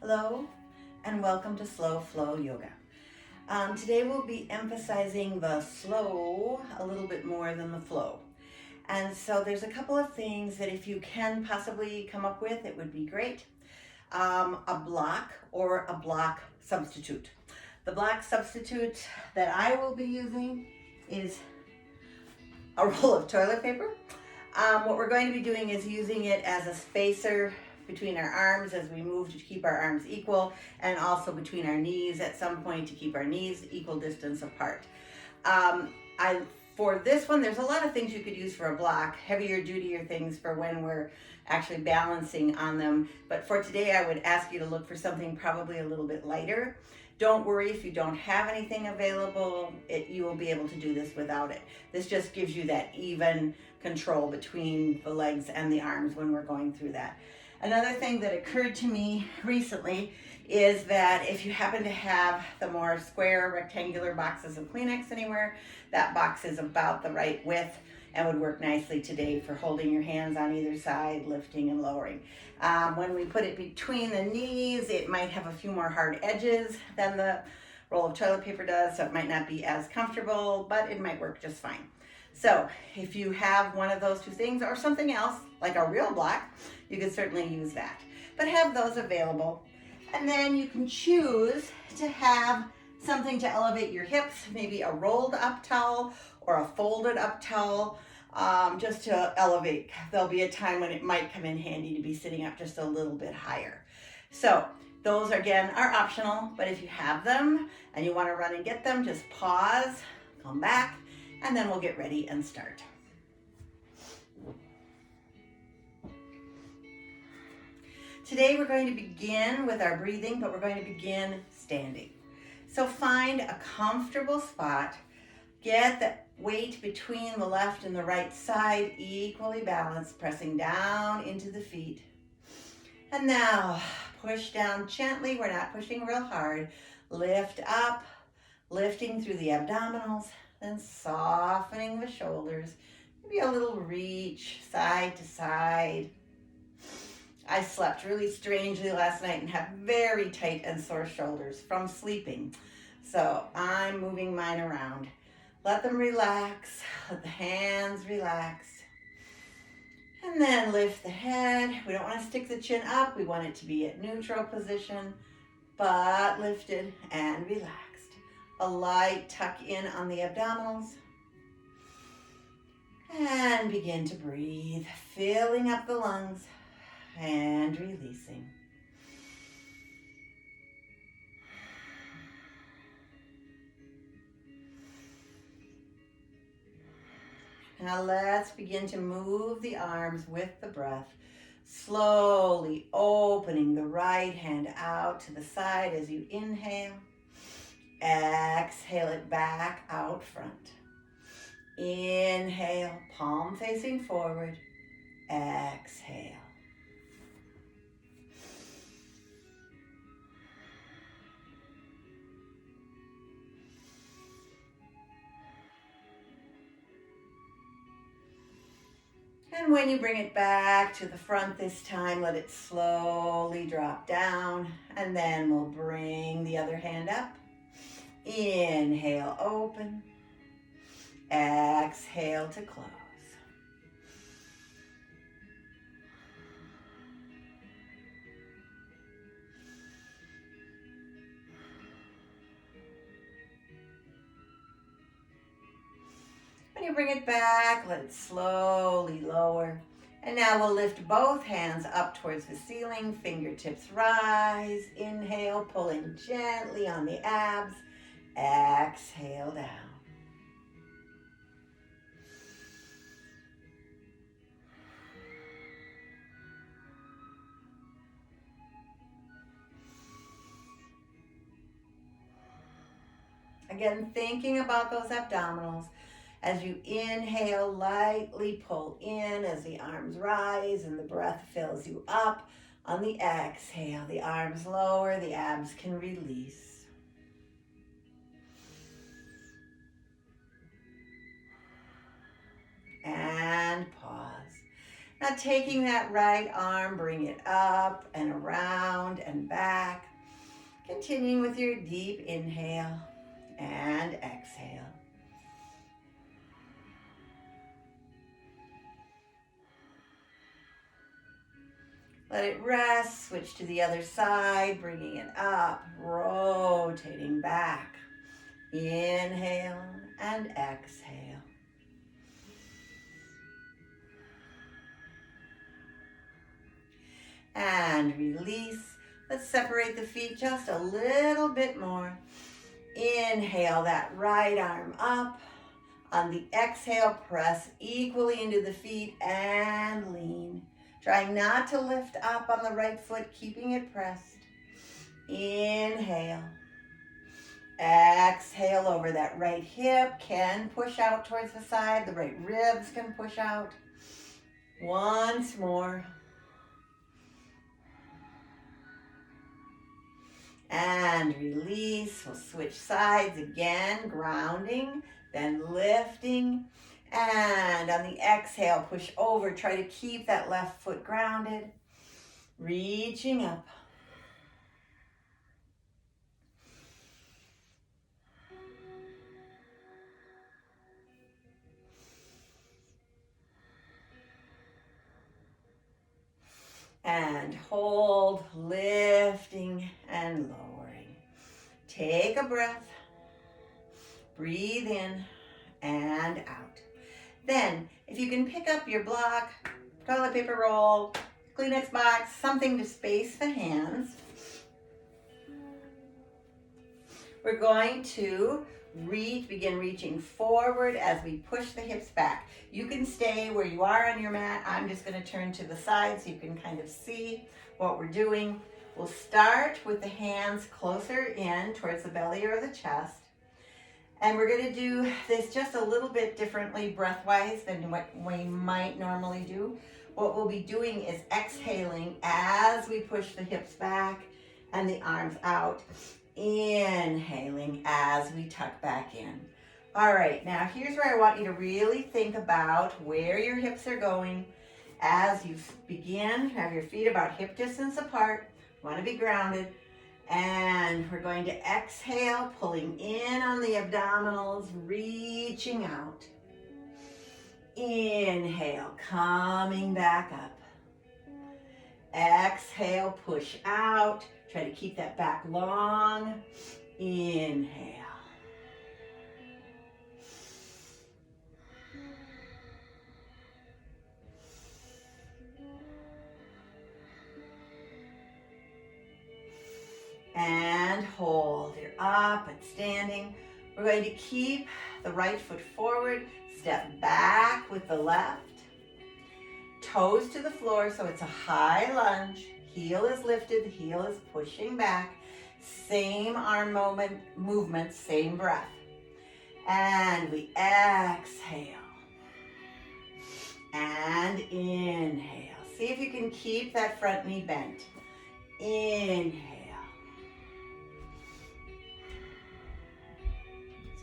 Hello and welcome to Slow Flow Yoga. Today we'll be emphasizing the slow a little bit more than the flow. And so there's a couple of things that if you can possibly come up with, it would be great. A block or a block substitute. The block substitute that I will be using is a roll of toilet paper. What we're going to be doing is using it as a spacer between our arms as we move to keep our arms equal, and also between our knees at some point to keep our knees equal distance apart. For this one, there's a lot of things you could use for a block, heavier, dutier things for when we're actually balancing on them. But for today, I would ask you to look for something probably a little bit lighter. Don't worry if you don't have anything available, you will be able to do this without it. This just gives you that even control between the legs and the arms when we're going through that. Another thing that occurred to me recently is that if you happen to have the more square rectangular boxes of Kleenex anywhere, that box is about the right width and would work nicely today for holding your hands on either side, lifting and lowering. When we put it between the knees, it might have a few more hard edges than the roll of toilet paper does, so it might not be as comfortable, but it might work just fine. So if you have one of those two things or something else, like a real block, you could certainly use that. But have those available. And then you can choose to have something to elevate your hips, maybe a rolled up towel or a folded up towel, just to elevate. There'll be a time when it might come in handy to be sitting up just a little bit higher. So those again are optional, but if you have them and you want to run and get them, just pause, come back, and then we'll get ready and start. Today we're going to begin with our breathing, but we're going to begin standing. So find a comfortable spot, get the weight between the left and the right side equally balanced, pressing down into the feet. And now push down gently, we're not pushing real hard. Lift up, lifting through the abdominals, then softening the shoulders. Maybe a little reach side to side. I slept really strangely last night and have very tight and sore shoulders from sleeping. So I'm moving mine around. Let them relax, let the hands relax. And then lift the head. We don't want to stick the chin up. We want it to be at neutral position, but lifted and relaxed. A light tuck in on the abdominals. And begin to breathe, filling up the lungs and releasing. Now let's begin to move the arms with the breath, slowly opening the right hand out to the side as you inhale. Exhale it back out front. Inhale, palm facing forward. Exhale. And when you bring it back to the front this time, let it slowly drop down, and then we'll bring the other hand up. Inhale, open. Exhale to close. When you bring it back, let it slowly lower. And now we'll lift both hands up towards the ceiling, fingertips rise. Inhale, pulling gently on the abs. Exhale down. Again, thinking about those abdominals. As you inhale, lightly pull in as the arms rise and the breath fills you up. On the exhale, the arms lower, the abs can release. And pause. Now taking that right arm, bring it up and around and back. Continuing with your deep inhale and exhale. Let it rest, switch to the other side, bringing it up, rotating back. Inhale and exhale. And release. Let's separate the feet just a little bit more. Inhale that right arm up. On the exhale, press equally into the feet and lean. Trying not to lift up on the right foot, keeping it pressed. Inhale. Exhale over that right hip can push out towards the side. The right ribs can push out. Once more. And release. We'll switch sides again, grounding, then lifting. And on the exhale, push over. Try to keep that left foot grounded. Reaching up. And hold, lifting and lowering. Take a breath. Breathe in and out. Then, if you can pick up your block, toilet paper roll, Kleenex box, something to space the hands. We're going to begin reaching forward as we push the hips back. You can stay where you are on your mat. I'm just going to turn to the side so you can kind of see what we're doing. We'll start with the hands closer in towards the belly or the chest. And we're going to do this just a little bit differently breath-wise than what we might normally do. What we'll be doing is exhaling as we push the hips back and the arms out. Inhaling as we tuck back in. All right, now here's where I want you to really think about where your hips are going as you begin. Have your feet about hip distance apart. You want to be grounded. And we're going to exhale, pulling in on the abdominals, reaching out. Inhale, coming back up. Exhale, push out. Try to keep that back long. Inhale. And hold. You're up and standing. We're going to keep the right foot forward. Step back with the left. Toes to the floor, so it's a high lunge. Heel is lifted, the heel is pushing back. Same arm movement, same breath. And we exhale. And inhale. See if you can keep that front knee bent. Inhale.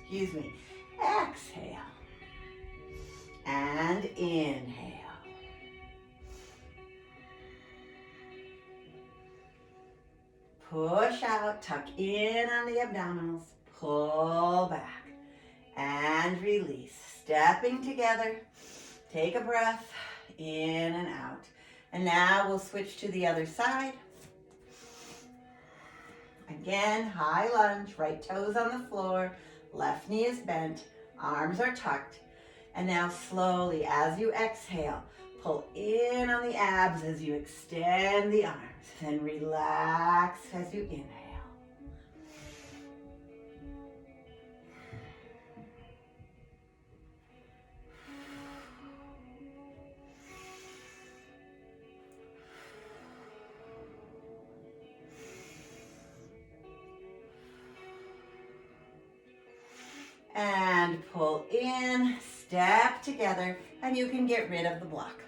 Excuse me. Exhale. And inhale. Push out, tuck in on the abdominals, pull back, and release. Stepping together, take a breath, in and out. And now we'll switch to the other side. Again, high lunge, right toes on the floor, left knee is bent, arms are tucked. And now slowly, as you exhale, pull in on the abs as you extend the arms. Then relax as you inhale. And pull in, step together, and you can get rid of the block.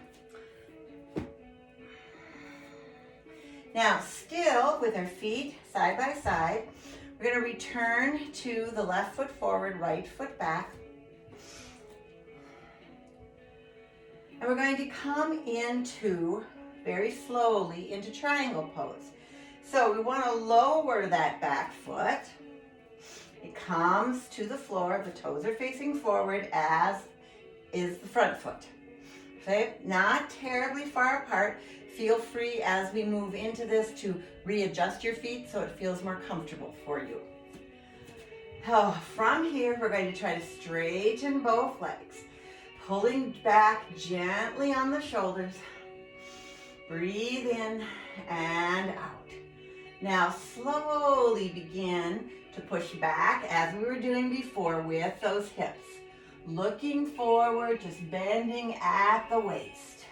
Now, still with our feet side by side, we're going to return to the left foot forward, right foot back. And we're going to come into, very slowly, into triangle pose. So we want to lower that back foot. It comes to the floor, the toes are facing forward, as is the front foot. Okay, not terribly far apart. Feel free as we move into this to readjust your feet so it feels more comfortable for you. Oh, from here, we're going to try to straighten both legs. Pulling back gently on the shoulders. Breathe in and out. Now slowly begin to push back as we were doing before with those hips. Looking forward, just bending at the waist.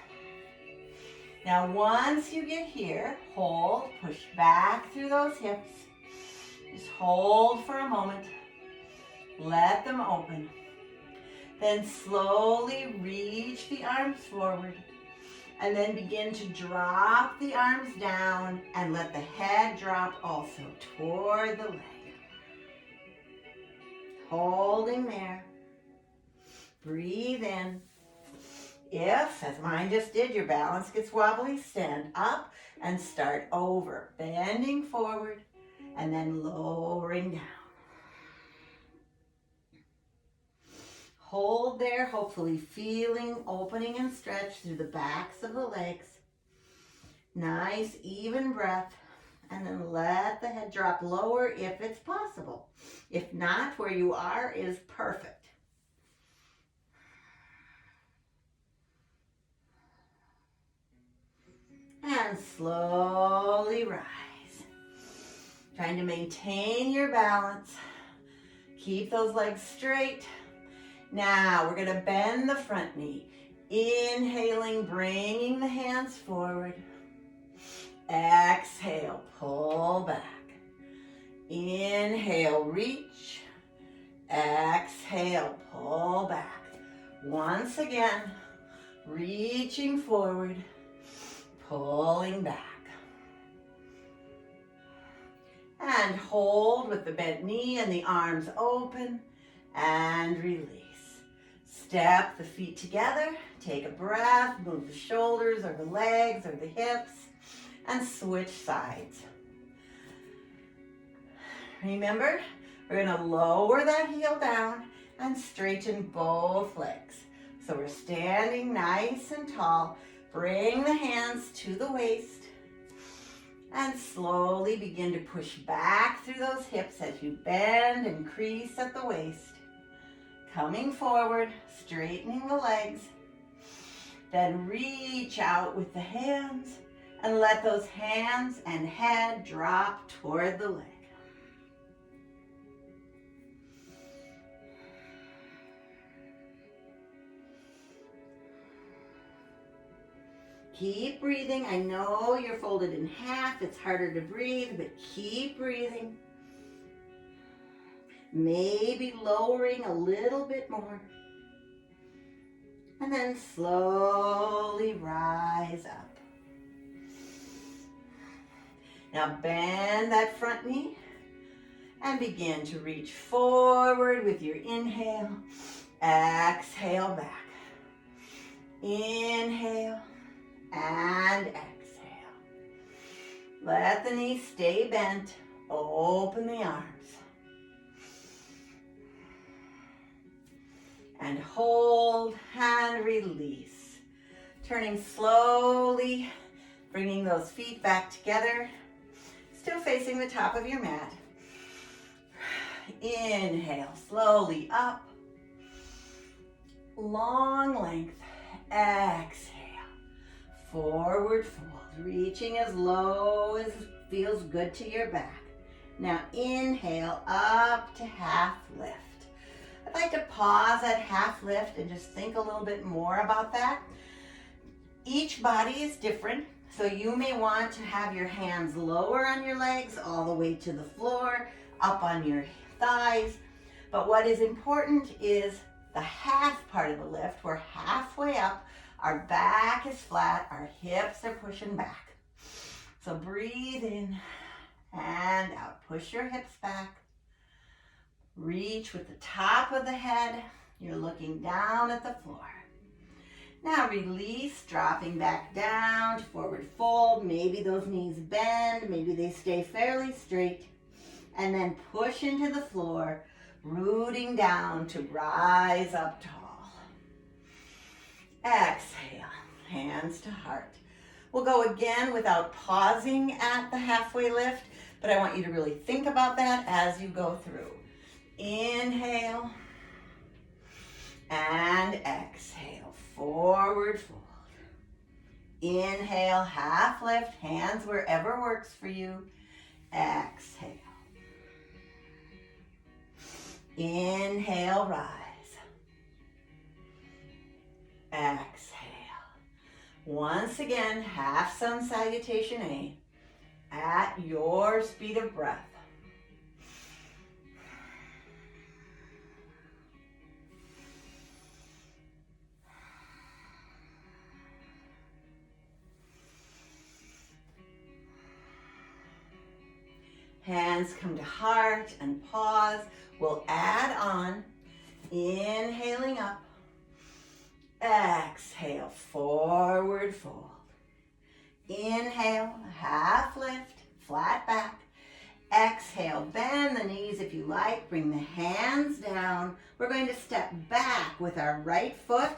Now once you get here, hold, push back through those hips. Just hold for a moment. Let them open. Then slowly reach the arms forward. And then begin to drop the arms down and let the head drop also toward the leg. Holding there. Breathe in. If, as mine just did, your balance gets wobbly, stand up and start over. Bending forward and then lowering down. Hold there, hopefully feeling opening and stretch through the backs of the legs. Nice, even breath. And then let the head drop lower if it's possible. If not, where you are is perfect. And slowly rise. Trying to maintain your balance. Keep those legs straight. Now we're going to bend the front knee. Inhaling, bringing the hands forward. Exhale, pull back. Inhale, reach. Exhale, pull back. Once again, reaching forward, pulling back. And hold with the bent knee and the arms open and release. Step the feet together, take a breath, move the shoulders or the legs or the hips, and switch sides. Remember, we're going to lower that heel down and straighten both legs. So we're standing nice and tall. Bring the hands to the waist and slowly begin to push back through those hips as you bend and crease at the waist. Coming forward, straightening the legs. Then reach out with the hands and let those hands and head drop toward the leg. Keep breathing. I know you're folded in half. It's harder to breathe, but keep breathing. Maybe lowering a little bit more. And then slowly rise up. Now bend that front knee and begin to reach forward with your inhale. Exhale back. Inhale and exhale. Let the knees stay bent. Open the arms. And hold and release. Turning slowly, bringing those feet back together. Still facing the top of your mat. Inhale, slowly up. Long length. Exhale. Forward fold. Reaching as low as feels good to your back. Now inhale up to half lift. I'd like to pause at half lift and just think a little bit more about that. Each body is different, so you may want to have your hands lower on your legs, all the way to the floor, up on your thighs. But what is important is the half part of the lift. We're halfway up, our back is flat, our hips are pushing back. So breathe in and out. Push your hips back. Reach with the top of the head. You're looking down at the floor. Now release, dropping back down to forward fold. Maybe those knees bend, maybe they stay fairly straight. And then push into the floor, rooting down to rise up tall. Exhale, hands to heart. We'll go again without pausing at the halfway lift, but I want you to really think about that as you go through. Inhale and exhale, forward fold. Inhale, half lift, hands wherever works for you. Exhale. Inhale, rise. Exhale. Once again, half sun salutation A at your speed of breath. Hands come to heart and pause. We'll add on, inhaling up. Exhale, forward fold. Inhale, half lift, flat back. Exhale, bend the knees if you like. Bring the hands down. We're going to step back with our right foot.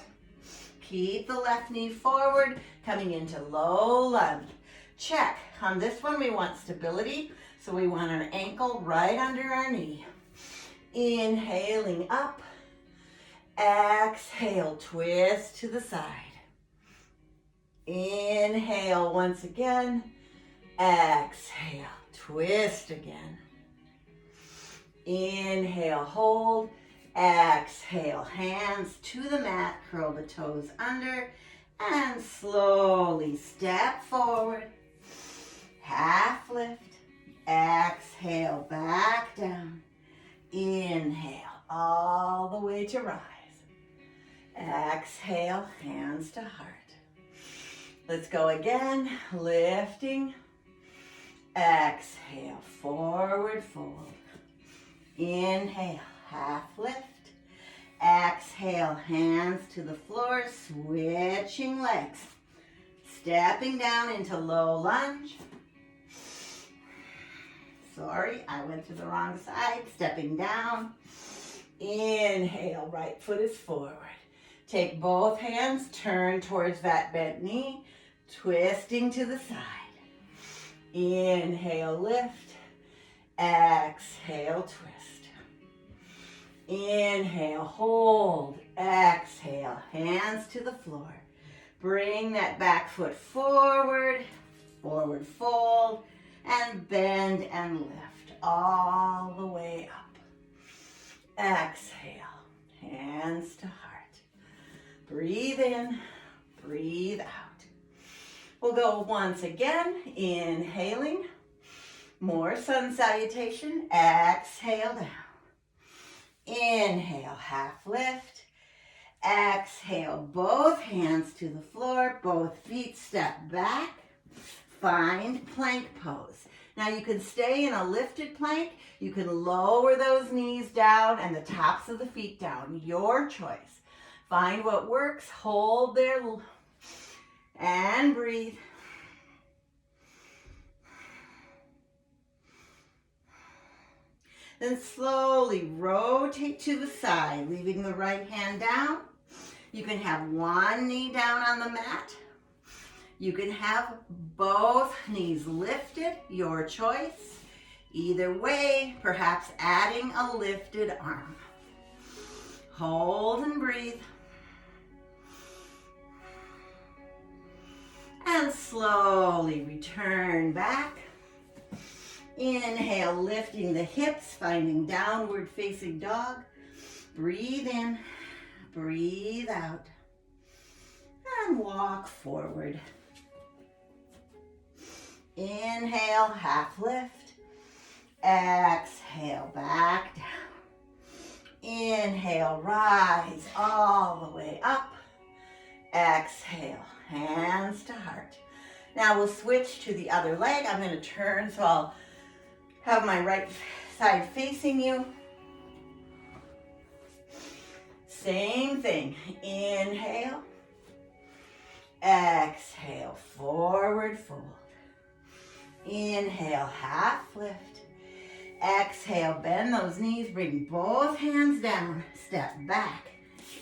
Keep the left knee forward, coming into low lunge. Check. On this one, we want stability. So we want our ankle right under our knee. Inhaling up. Exhale, twist to the side. Inhale once again. Exhale, twist again. Inhale, hold. Exhale, hands to the mat, curl the toes under, and slowly step forward. Half lift. Exhale, back down. Inhale, all the way to rise. Exhale, hands to heart. Let's go again, lifting. Exhale, forward fold. Inhale, half lift. Exhale, hands to the floor, switching legs. Stepping down into low lunge. Sorry, I went to the wrong side. Stepping down. Inhale, right foot is forward. Take both hands, turn towards that bent knee, twisting to the side. Inhale, lift. Exhale, twist. Inhale, hold. Exhale, hands to the floor. Bring that back foot forward, forward fold, and bend and lift all the way up. Exhale, hands to heart. Breathe in, breathe out. We'll go once again, inhaling. More sun salutation, exhale down. Inhale, half lift. Exhale, both hands to the floor, both feet step back. Find plank pose. Now you can stay in a lifted plank. You can lower those knees down and the tops of the feet down. Your choice. Find what works. Hold there and breathe. Then slowly rotate to the side, leaving the right hand down. You can have one knee down on the mat. You can have both knees lifted, your choice. Either way, perhaps adding a lifted arm. Hold and breathe. And slowly return back. Inhale, lifting the hips, finding downward facing dog. Breathe in, breathe out. And walk forward. Inhale, half lift. Exhale, back down. Inhale, rise all the way up. Exhale, hands to heart. Now we'll switch to the other leg. I'm going to turn, so I'll have my right side facing you. Same thing. Inhale. Exhale, forward fold. Inhale, half lift. Exhale, bend those knees, bring both hands down, step back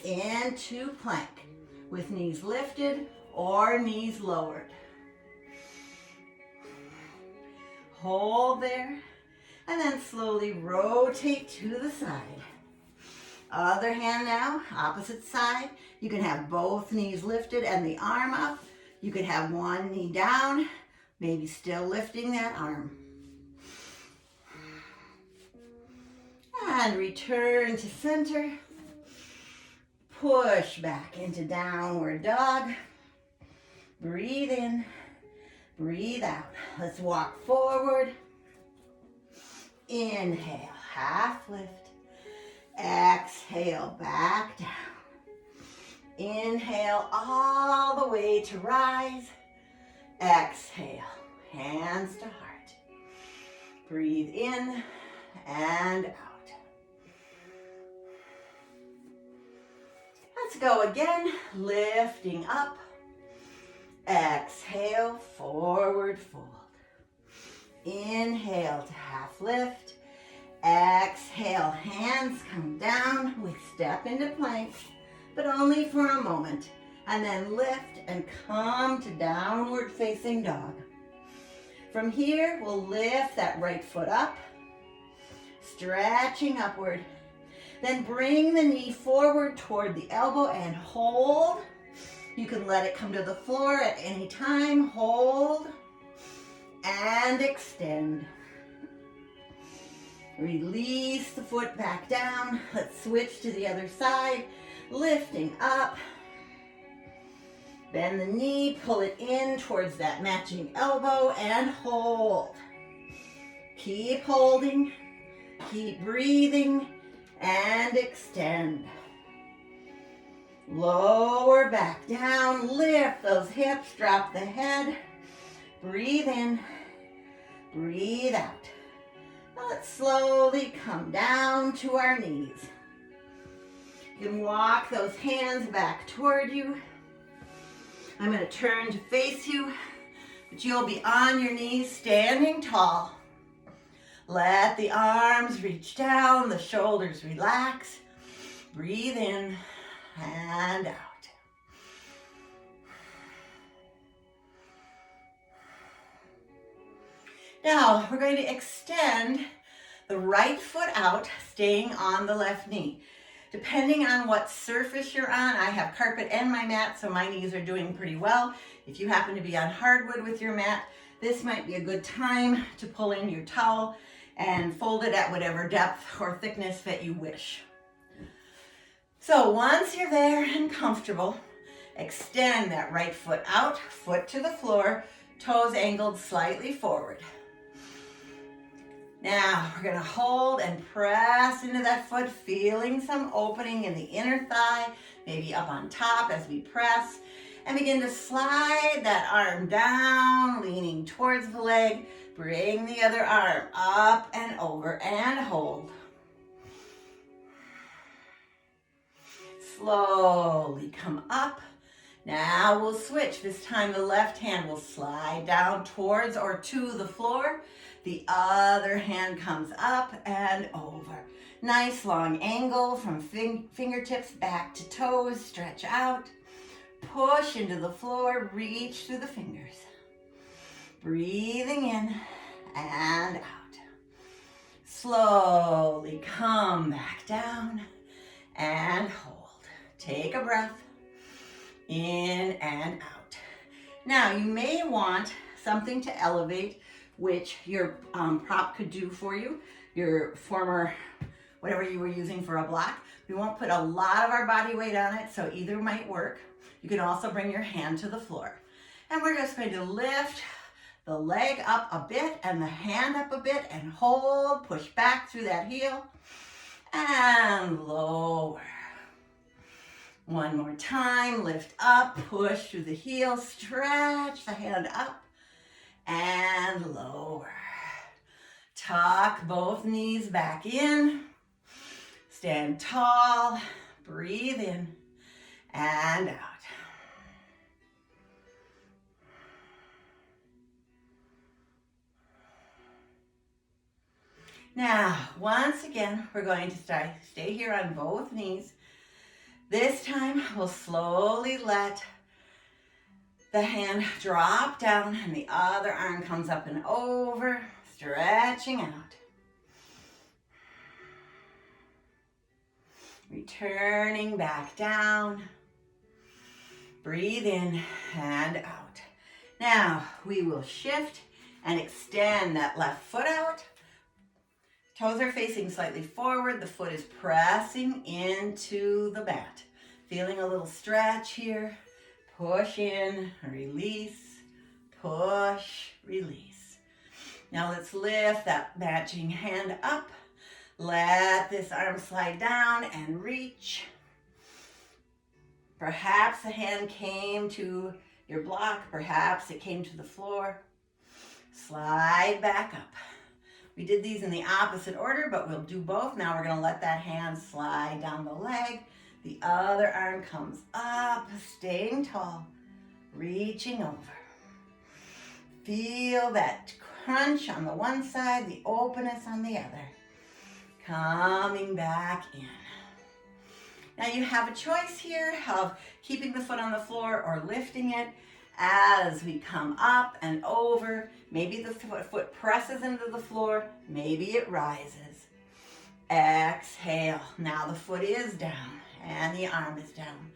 into plank with knees lifted or knees lowered. Hold there, and then slowly rotate to the side. Other hand now, opposite side. You can have both knees lifted and the arm up. You could have one knee down, maybe still lifting that arm. And return to center. Push back into downward dog. Breathe in, breathe out. Let's walk forward. Inhale, half lift. Exhale, back down. Inhale all the way to rise. Exhale, hands to heart. Breathe in and out. Let's go again, lifting up. Exhale, forward fold. Inhale to half lift. Exhale, hands come down. We step into plank, but only for a moment. And then lift and come to downward facing dog. From here, we'll lift that right foot up, stretching upward. Then bring the knee forward toward the elbow and hold. You can let it come to the floor at any time. Hold and extend. Release the foot back down. Let's switch to the other side. Lifting up. Bend the knee, pull it in towards that matching elbow and hold. Keep holding, keep breathing and extend. Lower back down, lift those hips, drop the head. Breathe in, breathe out. Now let's slowly come down to our knees. You can walk those hands back toward you. I'm going to turn to face you, but you'll be on your knees, standing tall. Let the arms reach down, the shoulders relax. Breathe in and out. Now, we're going to extend the right foot out, staying on the left knee. Depending on what surface you're on, I have carpet and my mat, so my knees are doing pretty well. If you happen to be on hardwood with your mat, this might be a good time to pull in your towel and fold it at whatever depth or thickness that you wish. So once you're there and comfortable, extend that right foot out, foot to the floor, toes angled slightly forward. Now, we're going to hold and press into that foot, feeling some opening in the inner thigh, maybe up on top as we press, and begin to slide that arm down, leaning towards the leg. Bring the other arm up and over and hold. Slowly come up. Now we'll switch. This time the left hand will slide down towards or to the floor. The other hand comes up and over. Nice long angle from fingertips back to toes. Stretch out. Push into the floor. Reach through the fingers. Breathing in and out. Slowly come back down and hold. Take a breath. In and out. Now you may want something to elevate, which your prop could do for you, your former, whatever you were using for a block. We won't put a lot of our body weight on it, so either might work. You can also bring your hand to the floor. And we're just going to lift the leg up a bit and the hand up a bit and hold, push back through that heel and lower. One more time, lift up, push through the heel, stretch the hand up and lower. Tuck both knees back in, stand tall, breathe in and out. Now, once again, we're going to stay here on both knees. This time, we'll slowly let the hand drop down and the other arm comes up and over, stretching out. Returning back down. Breathe in and out. Now, we will shift and extend that left foot out. Toes are facing slightly forward. The foot is pressing into the mat. Feeling a little stretch here. Push in, release, push, release. Now let's lift that matching hand up. Let this arm slide down and reach. Perhaps the hand came to your block. Perhaps it came to the floor. Slide back up. We did these in the opposite order, but we'll do both. Now we're going to let that hand slide down the leg. The other arm comes up, staying tall, reaching over. Feel that crunch on the one side, the openness on the other. Coming back in. Now you have a choice here of keeping the foot on the floor or lifting it as we come up and over. Maybe the foot presses into the floor, maybe it rises. Exhale. Now the foot is down and the arm is down.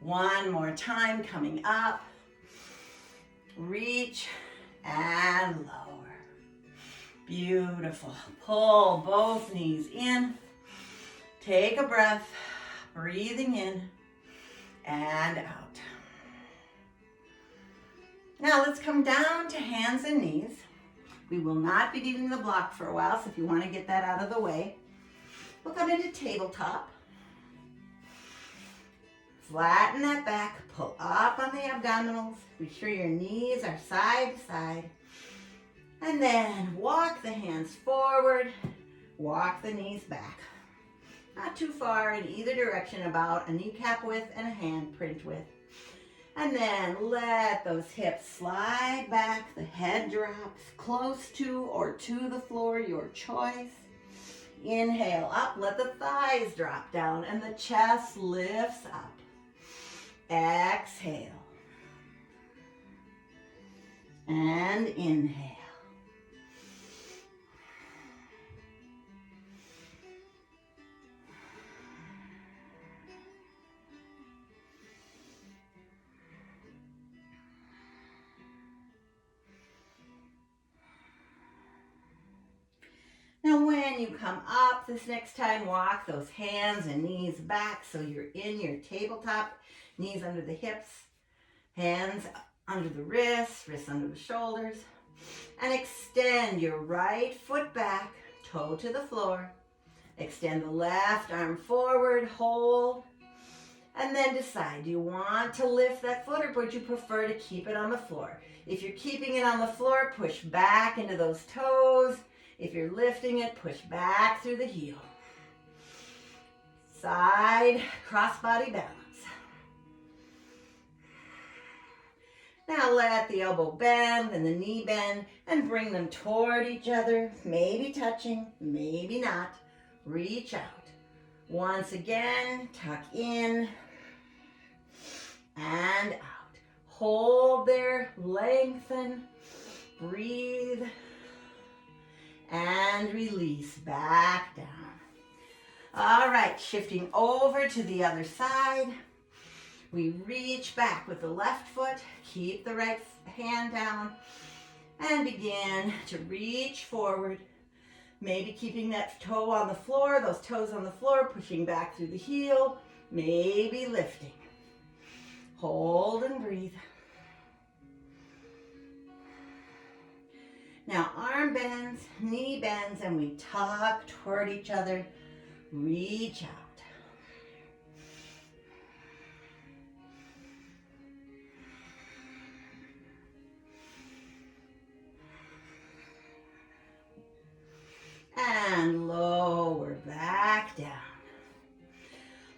One more time, coming up. Reach and lower. Beautiful. Pull both knees in. Take a breath. Breathing in and out. Now let's come down to hands and knees. We will not be needing the block for a while, so if you want to get that out of the way, we'll come into tabletop. Flatten that back, pull up on the abdominals. Be sure your knees are side to side. And then walk the hands forward, walk the knees back. Not too far in either direction, about a kneecap width and a handprint width. And then let those hips slide back, the head drops close to or to the floor, your choice. Inhale up, let the thighs drop down and the chest lifts up. Exhale. And inhale. Now when you come up this next time, walk those hands and knees back so you're in your tabletop. Knees under the hips, hands under the wrists, wrists under the shoulders. And extend your right foot back, toe to the floor. Extend the left arm forward, hold. And then decide, do you want to lift that foot or would you prefer to keep it on the floor? If you're keeping it on the floor, push back into those toes. If you're lifting it, push back through the heel. Side crossbody balance. Now let the elbow bend and the knee bend and bring them toward each other, maybe touching, maybe not. Reach out. Once again, tuck in and out. Hold there, lengthen, breathe, and release back down. All right, shifting over to the other side. We reach back with the left foot, keep the right hand down, and begin to reach forward. Maybe keeping that toe on the floor, those toes on the floor, pushing back through the heel, maybe lifting. Hold and breathe. Now arm bends, knee bends, and we tuck toward each other. Reach out. And lower back down.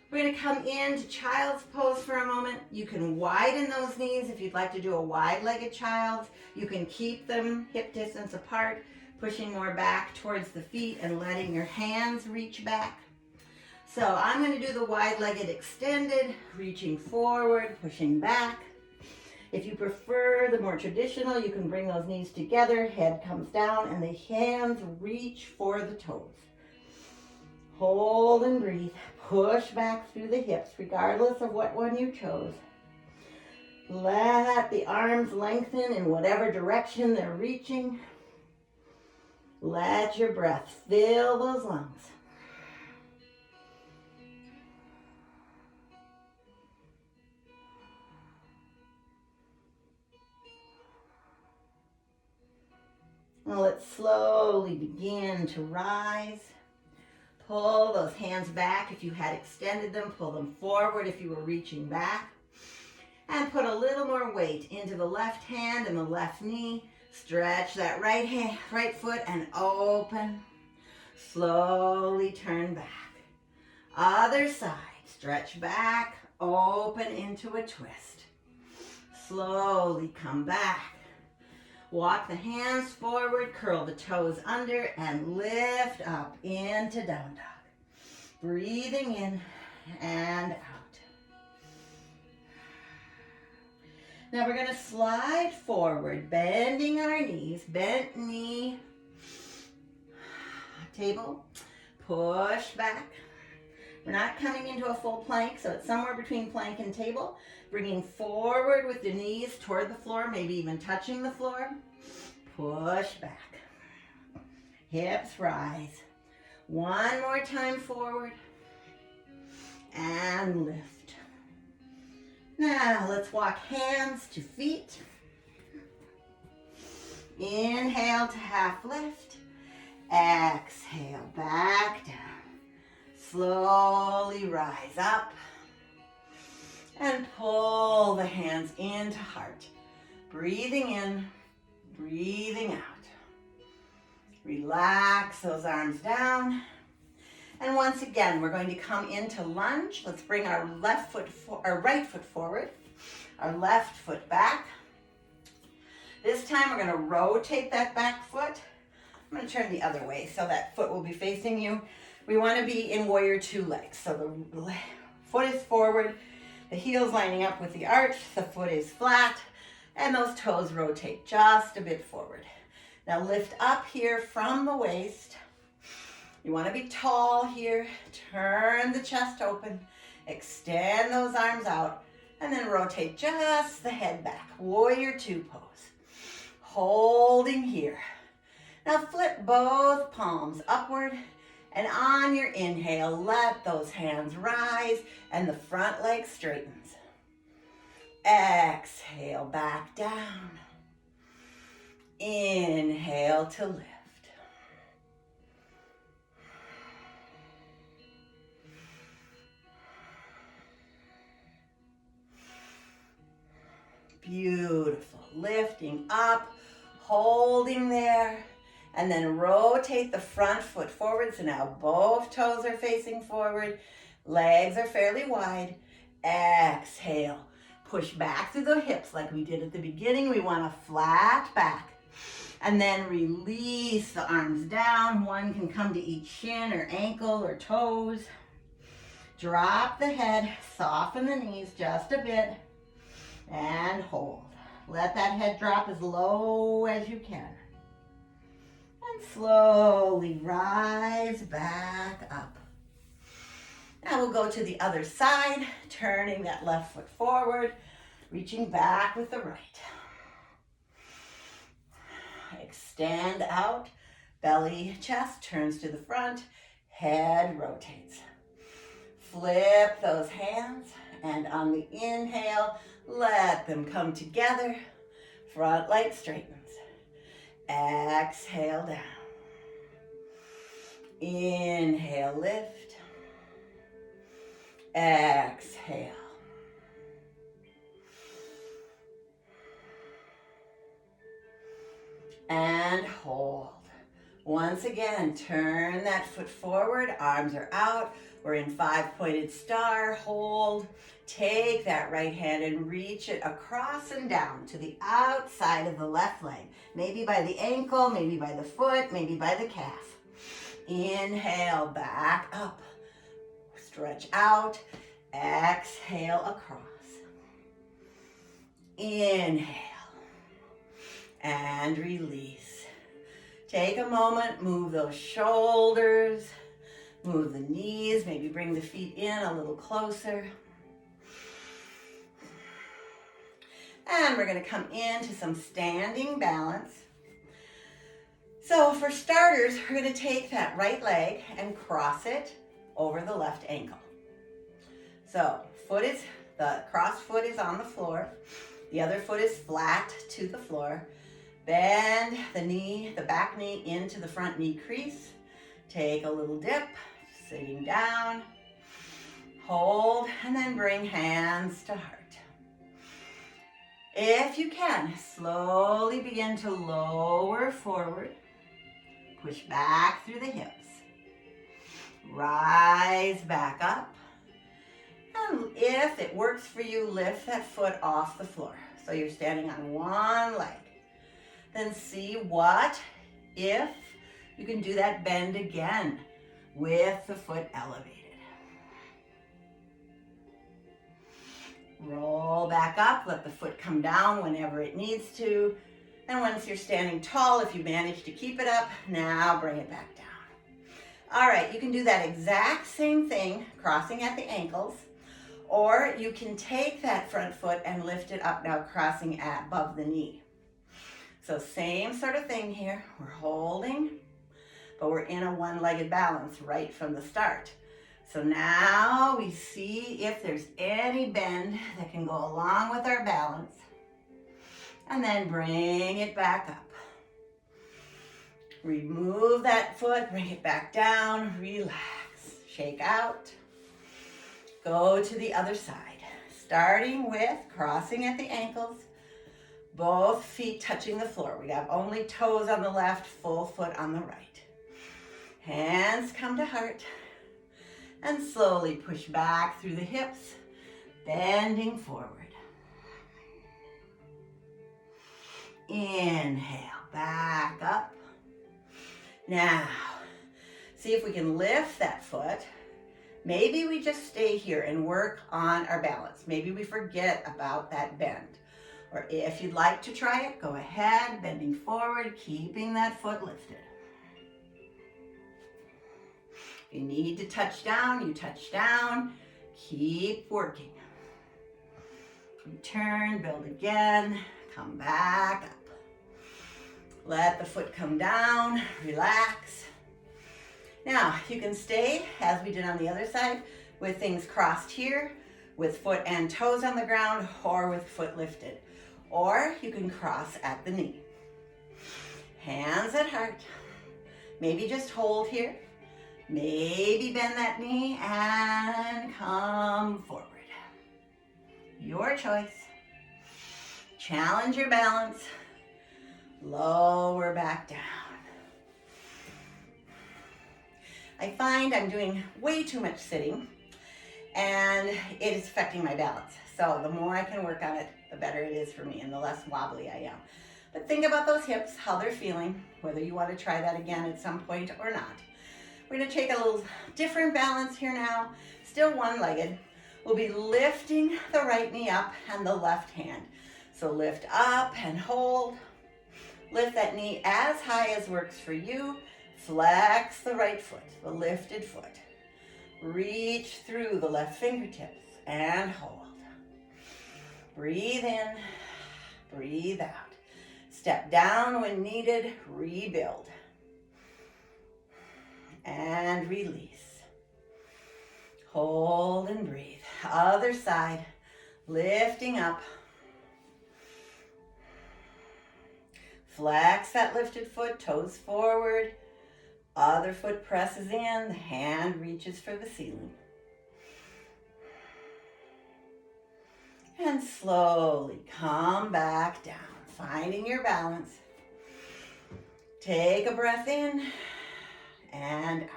We're going to come into child's pose for a moment. You can widen those knees if you'd like to do a wide-legged child. You can keep them hip distance apart. pushing more back towards the feet and letting your hands reach back. So I'm going to do the wide-legged extended, reaching forward, pushing back. If you prefer the more traditional, you can bring those knees together, head comes down, and the hands reach for the toes. Hold and breathe. Push back through the hips, regardless of what one you chose. Let the arms lengthen in whatever direction they're reaching. Let your breath fill those lungs. Now let's slowly begin to rise. Pull those hands back if you had extended them. Pull them forward if you were reaching back. And put a little more weight into the left hand and the left knee. Stretch that right foot and open. Slowly turn back. Other side. Stretch back, open into a twist. Slowly come back. Walk the hands forward, curl the toes under, and lift up into down dog. Breathing in and out. Now we're going to slide forward, bending our knees, bent knee, table, push back. We're not coming into a full plank, so it's somewhere between plank and table. Bringing forward with the knees toward the floor, maybe even touching the floor. Push back. Hips rise. One more time forward. And lift. Now let's walk hands to feet. Inhale to half lift. Exhale, back down. Slowly rise up. And pull the hands into heart. Breathing in, breathing out. Relax those arms down. And once again, we're going to come into lunge. Let's bring our right foot forward, our left foot back. This time we're going to rotate that back foot. I'm going to turn the other way so that foot will be facing you. We want to be in warrior two legs. So the foot is forward. The heel's lining up with the arch, the foot is flat, and those toes rotate just a bit forward. Now lift up here from the waist. You want to be tall here. Turn the chest open. Extend those arms out, and then rotate just the head back. Warrior two pose. Holding here. Now flip both palms upward. And on your inhale, let those hands rise and the front leg straightens. Exhale, back down. Inhale to lift. Beautiful. Lifting up, holding there. And then rotate the front foot forward. So now both toes are facing forward. Legs are fairly wide. Exhale. Push back through the hips like we did at the beginning. We want a flat back. And then release the arms down. One can come to each shin or ankle or toes. Drop the head. Soften the knees just a bit. And hold. Let that head drop as low as you can. And slowly rise back up. Now we'll go to the other side, turning that left foot forward, reaching back with the right. Extend out, belly, chest turns to the front, head rotates. Flip those hands, and on the inhale, let them come together, front leg straightens. Exhale down. Inhale, lift. Exhale. And hold. Once again, turn that foot forward, arms are out. We're in 5-pointed star, hold. Take that right hand and reach it across and down to the outside of the left leg. Maybe by the ankle, maybe by the foot, maybe by the calf. Inhale, back up. Stretch out. Exhale across. Inhale. And release. Take a moment, move those shoulders, move the knees, maybe bring the feet in a little closer. And we're going to come into some standing balance. So for starters, we're going to take that right leg and cross it over the left ankle. So the crossed foot is on the floor. The other foot is flat to the floor. Bend the back knee into the front knee crease. Take a little dip, sitting down. Hold, and then bring hands to heart. If you can, slowly begin to lower forward. Push back through the hips. Rise back up. And if it works for you, lift that foot off the floor. So you're standing on one leg. Then see what if you can do that bend again with the foot elevated. Roll back up, let the foot come down whenever it needs to. And once you're standing tall, if you manage to keep it up, now bring it back down. All right, you can do that exact same thing, crossing at the ankles, or you can take that front foot and lift it up now, crossing above the knee. So same sort of thing here. We're holding, but we're in a one-legged balance right from the start. So now we see if there's any bend that can go along with our balance. And then bring it back up. Remove that foot, bring it back down, relax, shake out. Go to the other side, starting with crossing at the ankles, both feet touching the floor. We have only toes on the left, full foot on the right. Hands come to heart. And slowly push back through the hips, bending forward. Inhale, back up. Now, see if we can lift that foot. Maybe we just stay here and work on our balance. Maybe we forget about that bend. Or if you'd like to try it, go ahead, bending forward, keeping that foot lifted. If you need to touch down, you touch down. Keep working. Return, build again, come back up. Let the foot come down, relax. Now, you can stay, as we did on the other side, with things crossed here, with foot and toes on the ground, or with foot lifted. Or you can cross at the knee. Hands at heart. Maybe just hold here. Maybe bend that knee and come forward. Your choice. Challenge your balance. Lower back down. I find I'm doing way too much sitting and it is affecting my balance. So the more I can work on it, the better it is for me and the less wobbly I am. But think about those hips, how they're feeling, whether you want to try that again at some point or not. We're going to take a little different balance here now, still one-legged. We'll be lifting the right knee up and the left hand. So lift up and hold. Lift that knee as high as works for you. Flex the right foot, the lifted foot. Reach through the left fingertips and hold. Breathe in, breathe out. Step down when needed, rebuild. And release. Hold and breathe. Other side, lifting up. Flex that lifted foot, toes forward. Other foot presses in, the hand reaches for the ceiling. And slowly come back down, finding your balance. Take a breath in and out.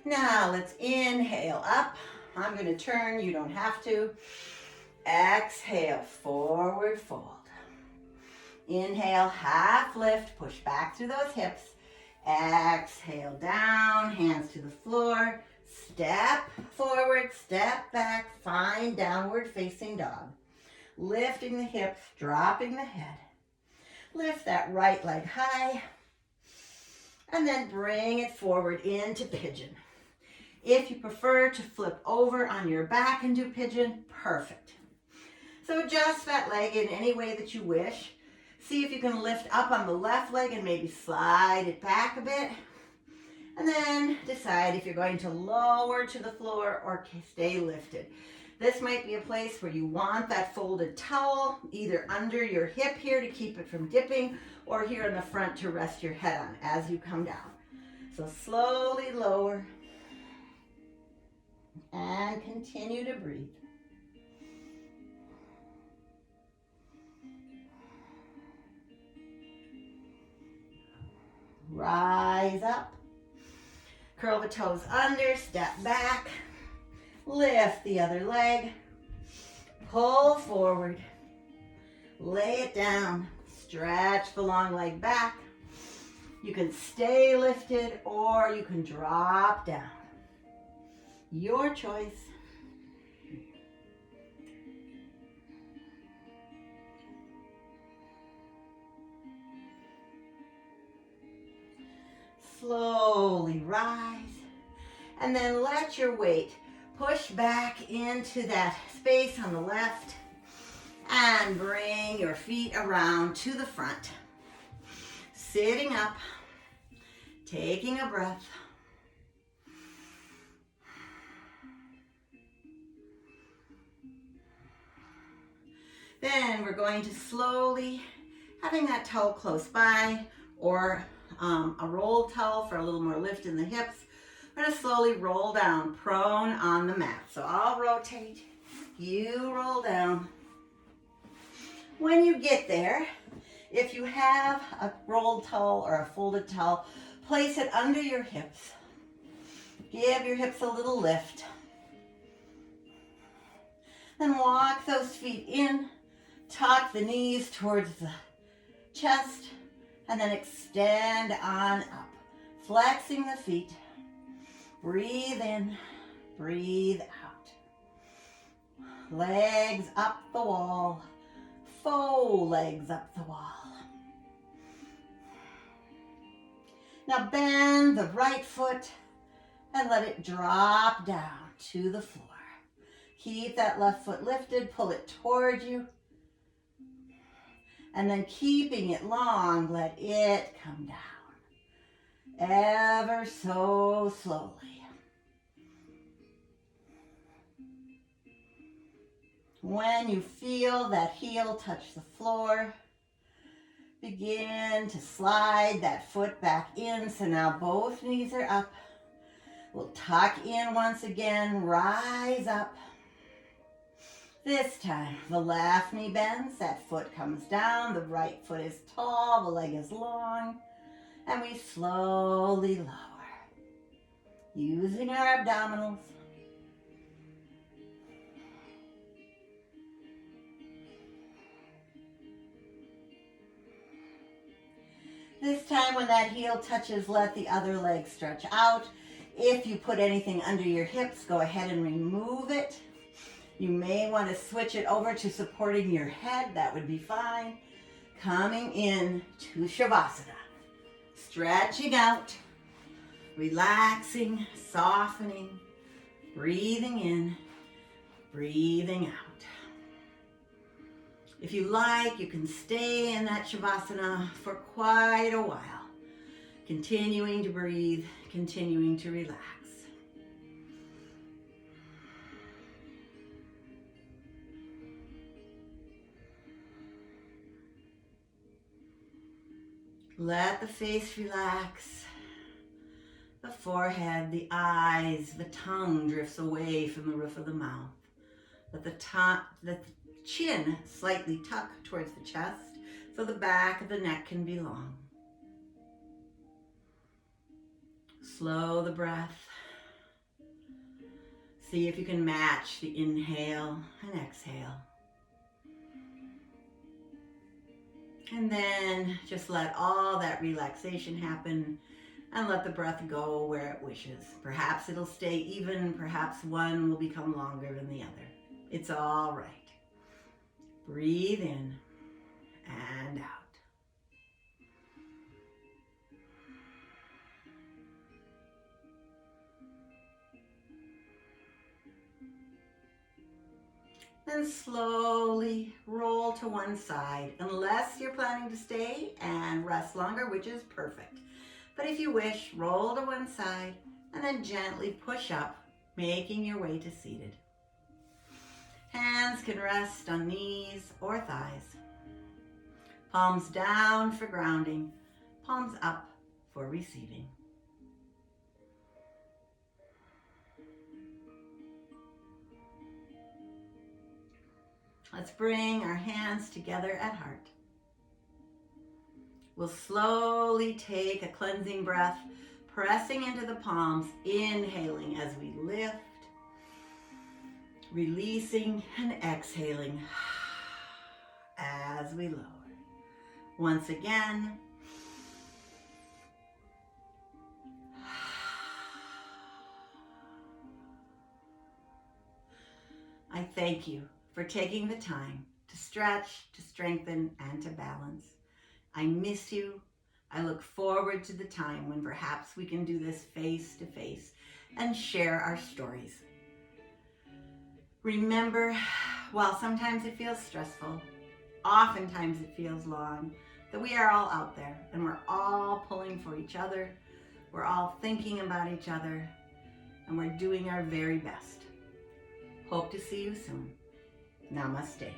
Now let's inhale up. I'm going to turn, you don't have to. Exhale, forward fold. Inhale, half lift, push back through those hips. Exhale, down, hands to the floor. Step forward, step back, find downward facing dog. Lifting the hips, dropping the head. Lift that right leg high. And then bring it forward into pigeon. If you prefer to flip over on your back and do pigeon, perfect. So adjust that leg in any way that you wish. See if you can lift up on the left leg and maybe slide it back a bit. And then decide if you're going to lower to the floor or stay lifted. This might be a place where you want that folded towel, either under your hip here to keep it from dipping, or here in the front to rest your head on as you come down. So slowly lower and continue to breathe. Rise up, curl the toes under, step back, lift the other leg, pull forward, lay it down, stretch the long leg back. You can stay lifted or you can drop down. Your choice. Slowly rise, and then let your weight push back into that space on the left and bring your feet around to the front. Sitting up, taking a breath. Then we're going to slowly, having that towel close by or a roll towel for a little more lift in the hips, we're going to slowly roll down, prone on the mat. So I'll rotate, you roll down. When you get there, if you have a rolled towel or a folded towel, place it under your hips. Give your hips a little lift. Then walk those feet in, tuck the knees towards the chest, and then extend on up, flexing the feet. Breathe in, breathe out. Legs up the wall, faux legs up the wall. Now bend the right foot and let it drop down to the floor. Keep that left foot lifted, pull it toward you. And then keeping it long, let it come down. Ever so slowly. When you feel that heel touch the floor, begin to slide that foot back in. So now both knees are up. We'll tuck in once again, rise up. This time, the left knee bends, that foot comes down, the right foot is tall, the leg is long, and we slowly lower, using our abdominals. This time when that heel touches, let the other leg stretch out. If you put anything under your hips, go ahead and remove it. You may want to switch it over to supporting your head. That would be fine. Coming in to Shavasana. Stretching out, relaxing, softening, breathing in, breathing out. If you like, you can stay in that Shavasana for quite a while. Continuing to breathe, continuing to relax. Let the face relax, the forehead, the eyes, the tongue drifts away from the roof of the mouth. Let the chin slightly tuck towards the chest so the back of the neck can be long. Slow the breath. See if you can match the inhale and exhale. And then just let all that relaxation happen and let the breath go where it wishes. Perhaps it'll stay even, perhaps one will become longer than the other. It's all right. Breathe in and out. Then slowly roll to one side, unless you're planning to stay and rest longer, which is perfect. But if you wish, roll to one side and then gently push up, making your way to seated. Hands can rest on knees or thighs. Palms down for grounding, palms up for receiving. Let's bring our hands together at heart. We'll slowly take a cleansing breath, pressing into the palms, inhaling as we lift, releasing and exhaling as we lower. Once again. I thank you for taking the time to stretch, to strengthen, and to balance. I miss you. I look forward to the time when perhaps we can do this face to face and share our stories. Remember, while sometimes it feels stressful, oftentimes it feels long, that we are all out there and we're all pulling for each other. We're all thinking about each other and we're doing our very best. Hope to see you soon. Namaste.